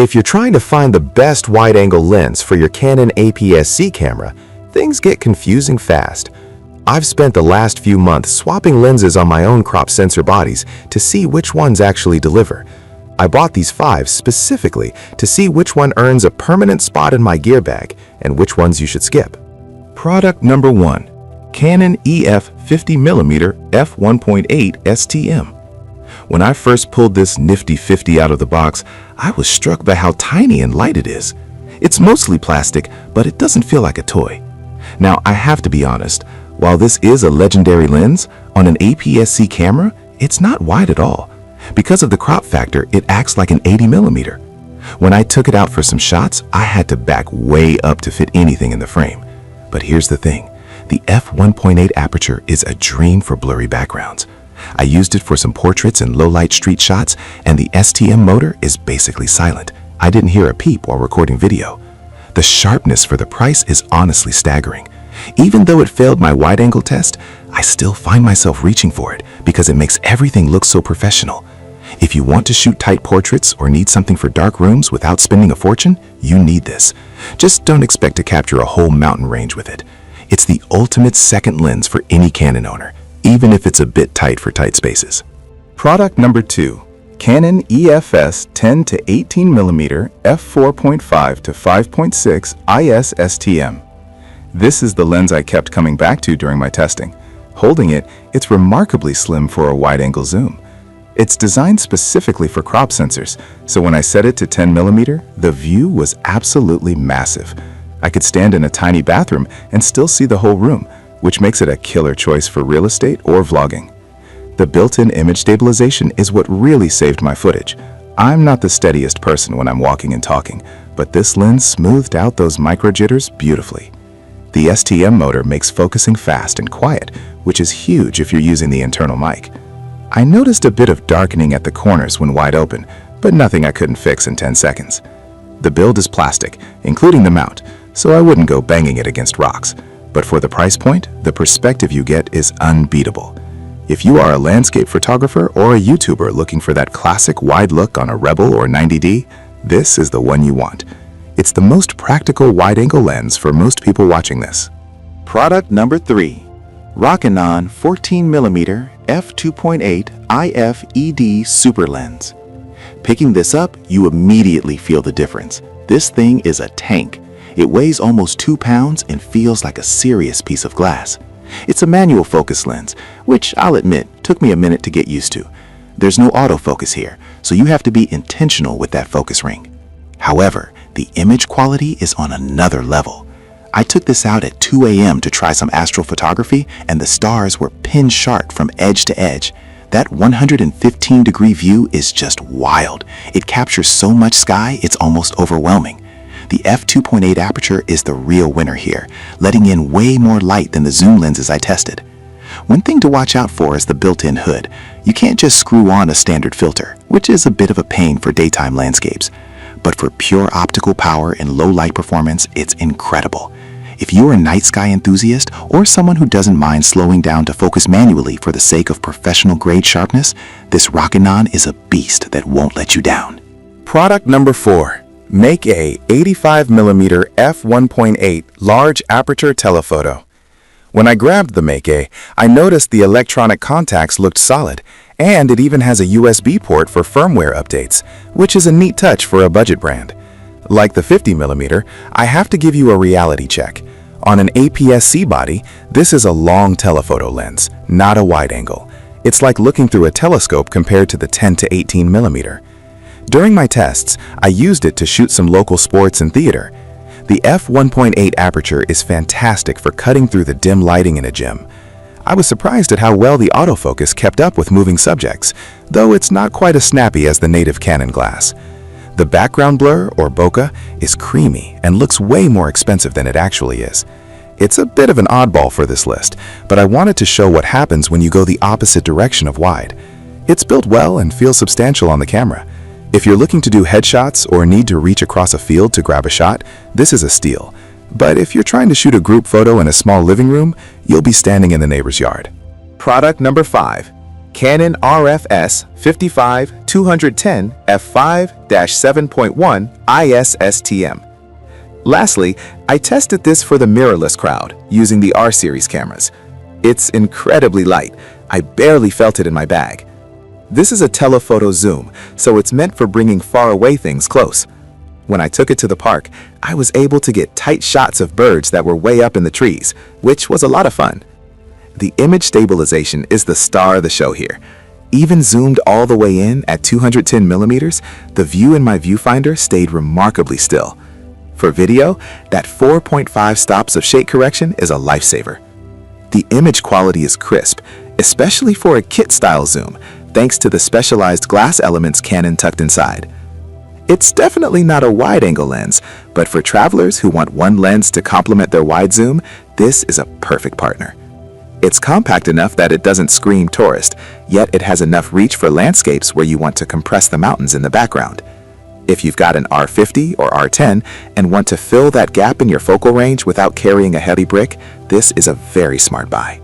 If you're trying to find the best wide-angle lens for your Canon APS-C camera, things get confusing fast. I've spent the last few months swapping lenses on my own crop sensor bodies to see which ones actually deliver. I bought these 5 specifically to see which one earns a permanent spot in my gear bag and which ones you should skip. Product number 1. Canon EF 50mm f1.8 STM. When I first pulled this nifty 50 out of the box, I was struck by how tiny and light it is. It's mostly plastic, but it doesn't feel like a toy. Now, I have to be honest, while this is a legendary lens, on an APS-C camera, it's not wide at all. Because of the crop factor, it acts like an 80mm. When I took it out for some shots, I had to back way up to fit anything in the frame. But here's the thing, the f1.8 aperture is a dream for blurry backgrounds. I used it for some portraits and low-light street shots, and the STM motor is basically silent. I didn't hear a peep while recording video. The sharpness for the price is honestly staggering. Even though it failed my wide-angle test, I still find myself reaching for it because it makes everything look so professional. If you want to shoot tight portraits or need something for dark rooms without spending a fortune, you need this. Just don't expect to capture a whole mountain range with it. It's the ultimate second lens for any Canon owner, even if it's a bit tight for tight spaces. Product number 2. Canon EFS 10 to 18mm f4.5 to 5.6 IS STM. This is the lens I kept coming back to during my testing. Holding it, it's remarkably slim for a wide-angle zoom. It's designed specifically for crop sensors, so when I set it to 10mm, the view was absolutely massive. I could stand in a tiny bathroom and still see the whole room, which makes it a killer choice for real estate or vlogging. The built-in image stabilization is what really saved my footage. I'm not the steadiest person when I'm walking and talking, but this lens smoothed out those micro jitters beautifully. The STM motor makes focusing fast and quiet, which is huge if you're using the internal mic. I noticed a bit of darkening at the corners when wide open, but nothing I couldn't fix in 10 seconds. The build is plastic, including the mount, so I wouldn't go banging it against rocks. But for the price point, the perspective you get is unbeatable. If you are a landscape photographer or a YouTuber looking for that classic wide look on a Rebel or 90D, this is the one you want. It's the most practical wide-angle lens for most people watching this. Product number 3. Canon 14mm f2.8 IF ED Super Lens. Picking this up, you immediately feel the difference. This thing is a tank. It weighs almost 2 pounds and feels like a serious piece of glass. It's a manual focus lens, which I'll admit took me a minute to get used to. There's no autofocus here, so you have to be intentional with that focus ring. However, the image quality is on another level. I took this out at 2 a.m. to try some astrophotography, and the stars were pin sharp from edge to edge. That 115-degree view is just wild. It captures so much sky, it's almost overwhelming. The f2.8 aperture is the real winner here, letting in way more light than the zoom lenses I tested. One thing to watch out for is the built-in hood. You can't just screw on a standard filter, which is a bit of a pain for daytime landscapes. But for pure optical power and low light performance, it's incredible. If you're a night sky enthusiast or someone who doesn't mind slowing down to focus manually for the sake of professional grade sharpness, this Canon is a beast that won't let you down. Product number 4. Make a 85mm f1.8 large aperture telephoto. When I grabbed the Make A, I noticed the electronic contacts looked solid, and it even has a USB port for firmware updates, which is a neat touch for a budget brand. Like the 50mm, I have to give you a reality check. On an APS-C body, this is a long telephoto lens, not a wide angle. It's like looking through a telescope compared to the 10 to 18mm. During my tests, I used it to shoot some local sports and theater. The f1.8 aperture is fantastic for cutting through the dim lighting in a gym. I was surprised at how well the autofocus kept up with moving subjects, though it's not quite as snappy as the native Canon glass. The background blur, or bokeh, is creamy and looks way more expensive than it actually is. It's a bit of an oddball for this list, but I wanted to show what happens when you go the opposite direction of wide. It's built well and feels substantial on the camera. If you're looking to do headshots or need to reach across a field to grab a shot, this is a steal. But if you're trying to shoot a group photo in a small living room, you'll be standing in the neighbor's yard. Product number 5. Canon RF 55-210 f5-7.1 IS-STM. Lastly, I tested this for the mirrorless crowd using the R series cameras. It's incredibly light. I barely felt it in my bag. This is a telephoto zoom, so it's meant for bringing far away things close. When I took it to the park, I was able to get tight shots of birds that were way up in the trees, which was a lot of fun. The image stabilization is the star of the show here. Even zoomed all the way in at 210 millimeters, the view in my viewfinder stayed remarkably still. For video, that 4.5 stops of shake correction is a lifesaver. The image quality is crisp, especially for a kit-style zoom, thanks to the specialized glass elements Canon tucked inside. It's definitely not a wide-angle lens, but for travelers who want one lens to complement their wide zoom, this is a perfect partner. It's compact enough that it doesn't scream tourist, yet it has enough reach for landscapes where you want to compress the mountains in the background. If you've got an R50 or R10 and want to fill that gap in your focal range without carrying a heavy brick, this is a very smart buy.